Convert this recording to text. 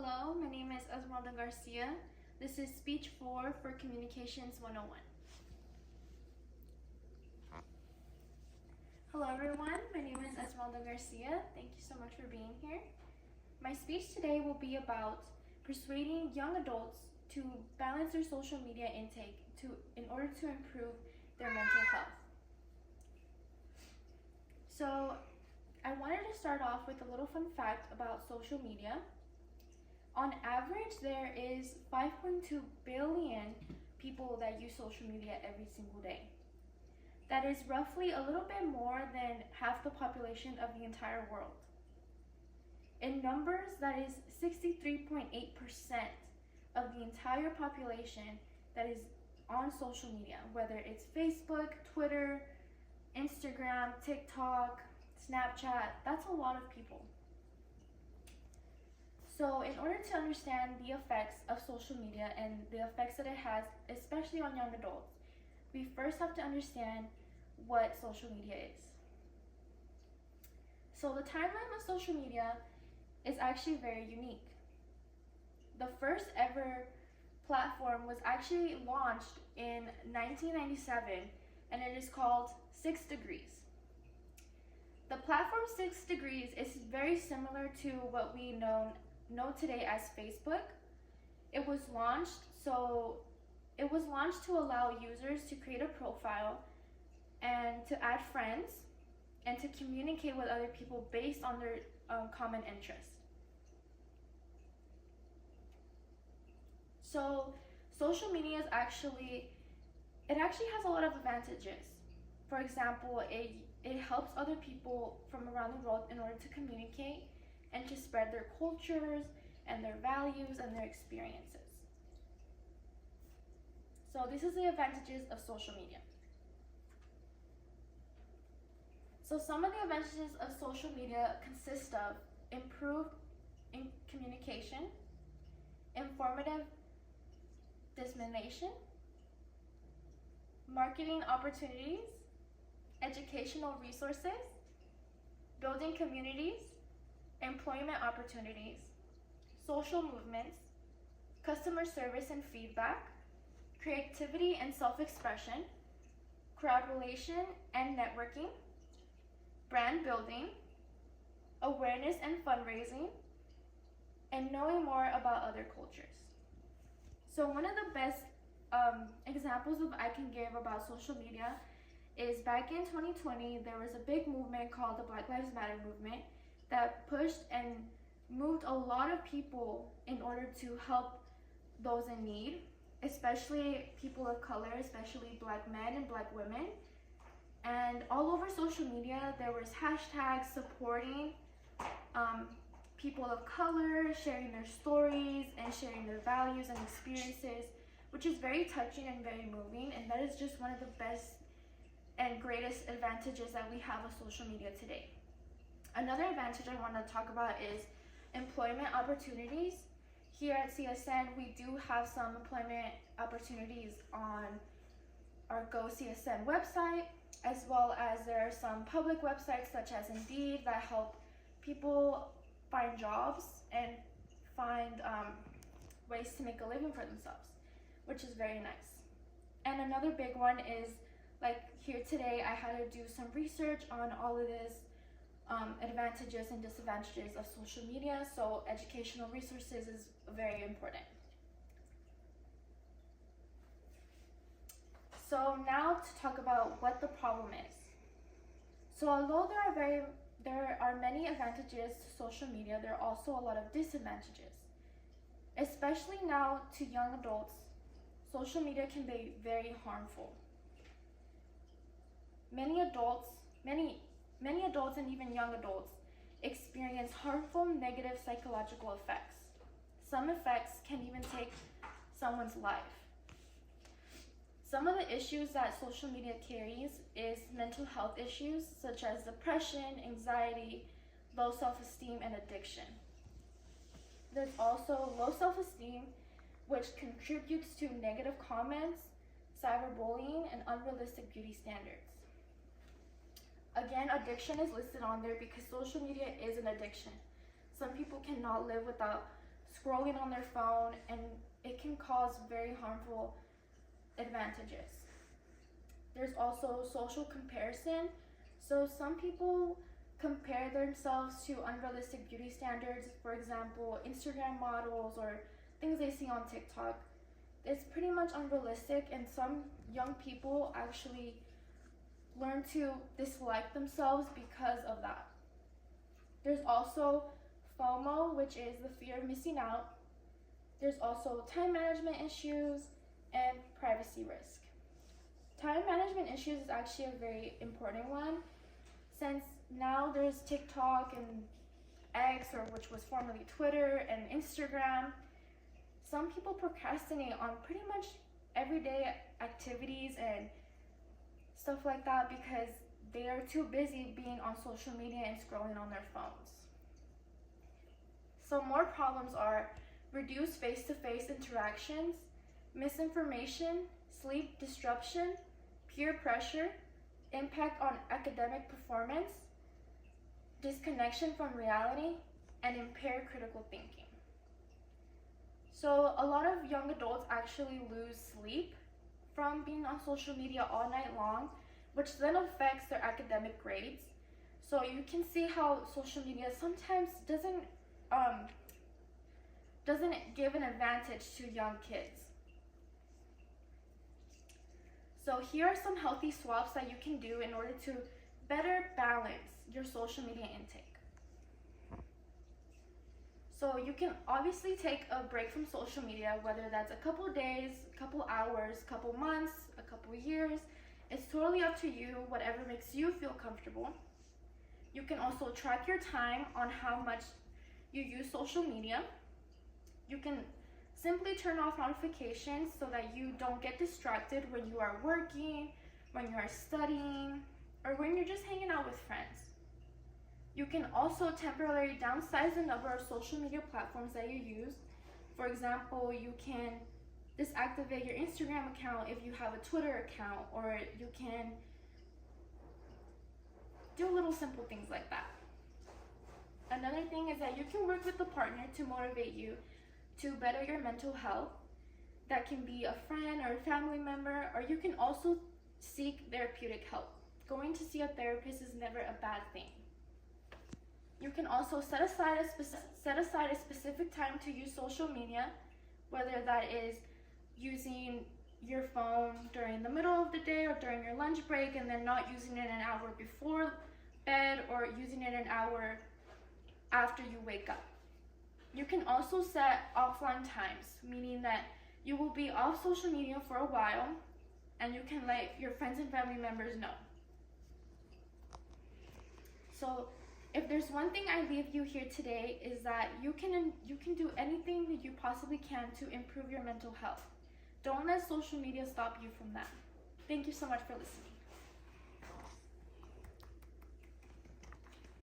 Hello, my name is Esmeralda Garcia. This is Speech 4 for Communications 101. Hello everyone, my name is Esmeralda Garcia. Thank you so much for being here. My speech today will be about persuading young adults to balance their social media intake in order to improve their mental health. So I wanted to start off with a little fun fact about social media. On average, there is 5.2 billion people that use social media every single day. That is roughly a little bit more than half the population of the entire world. In numbers, that is 63.8% of the entire population that is on social media, whether it's Facebook, Twitter, Instagram, TikTok, Snapchat. That's a lot of people. So in order to understand the effects of social media and the effects that it has, especially on young adults, we first have to understand what social media is. So the timeline of social media is actually very unique. The first ever platform was actually launched in 1997, and it is called 6 Degrees. The platform 6 Degrees is very similar to what we know today as Facebook. It was launched to allow users to create a profile and to add friends and to communicate with other people based on their common interests. So social media actually has a lot of advantages. For example, it helps other people from around the world in order to communicate and to spread their cultures and their values and their experiences. So this is the advantages of social media. So some of the advantages of social media consist of improved communication, informative dissemination, marketing opportunities, educational resources, building communities, employment opportunities, social movements, customer service and feedback, creativity and self-expression, crowd relation and networking, brand building, awareness and fundraising, and knowing more about other cultures. So one of the best examples I can give about social media is back in 2020, there was a big movement called the Black Lives Matter movement that pushed and moved a lot of people in order to help those in need, especially people of color, especially Black men and Black women. And all over social media, there was hashtags supporting people of color, sharing their stories and sharing their values and experiences, which is very touching and very moving. And that is just one of the best and greatest advantages that we have of social media today. Another advantage I want to talk about is employment opportunities. Here at CSN, we do have some employment opportunities on our Go CSN website, as well as there are some public websites such as Indeed that help people find jobs and find ways to make a living for themselves, which is very nice. And another big one is, like here today, I had to do some research on all of this advantages and disadvantages of social media, so educational resources is very important. So now to talk about what the problem is. So although there are many advantages to social media, there are also a lot of disadvantages. Especially now to young adults, social media can be very harmful. Many adults and even young adults experience harmful negative psychological effects. Some effects can even take someone's life. Some of the issues that social media carries is mental health issues such as depression, anxiety, low self-esteem, and addiction. There's also low self-esteem, which contributes to negative comments, cyberbullying, and unrealistic beauty standards. Again, addiction is listed on there because social media is an addiction. Some people cannot live without scrolling on their phone, and it can cause very harmful advantages. There's also social comparison. So some people compare themselves to unrealistic beauty standards, for example, Instagram models or things they see on TikTok. It's pretty much unrealistic, and some young people actually learn to dislike themselves because of that. There's also FOMO, which is the fear of missing out. There's also time management issues and privacy risk. Time management issues is actually a very important one, since now there's TikTok and X, or which was formerly Twitter, and Instagram. Some people procrastinate on pretty much everyday activities and stuff like that because they are too busy being on social media and scrolling on their phones. So more problems are reduced face-to-face interactions, misinformation, sleep disruption, peer pressure, impact on academic performance, disconnection from reality, and impaired critical thinking. So a lot of young adults actually lose sleep from being on social media all night long, which then affects their academic grades. So you can see how social media sometimes doesn't give an advantage to young kids. So here are some healthy swaps that you can do in order to better balance your social media intake. So you can obviously take a break from social media, whether that's a couple days, a couple hours, a couple months, a couple years. It's totally up to you, whatever makes you feel comfortable. You can also track your time on how much you use social media. You can simply turn off notifications so that you don't get distracted when you are working, when you are studying, or when you're just hanging out with friends. You can also temporarily downsize the number of social media platforms that you use. For example, you can disactivate your Instagram account if you have a Twitter account, or you can do little simple things like that. Another thing is that you can work with a partner to motivate you to better your mental health. That can be a friend or a family member, or you can also seek therapeutic help. Going to see a therapist is never a bad thing. You can also set aside a specific time to use social media, whether that is using your phone during the middle of the day or during your lunch break, and then not using it an hour before bed or using it an hour after you wake up. You can also set offline times, meaning that you will be off social media for a while, and you can let your friends and family members know. So if there's one thing I leave you here today, is that you can do anything that you possibly can to improve your mental health. Don't let social media stop you from that. Thank you so much for listening.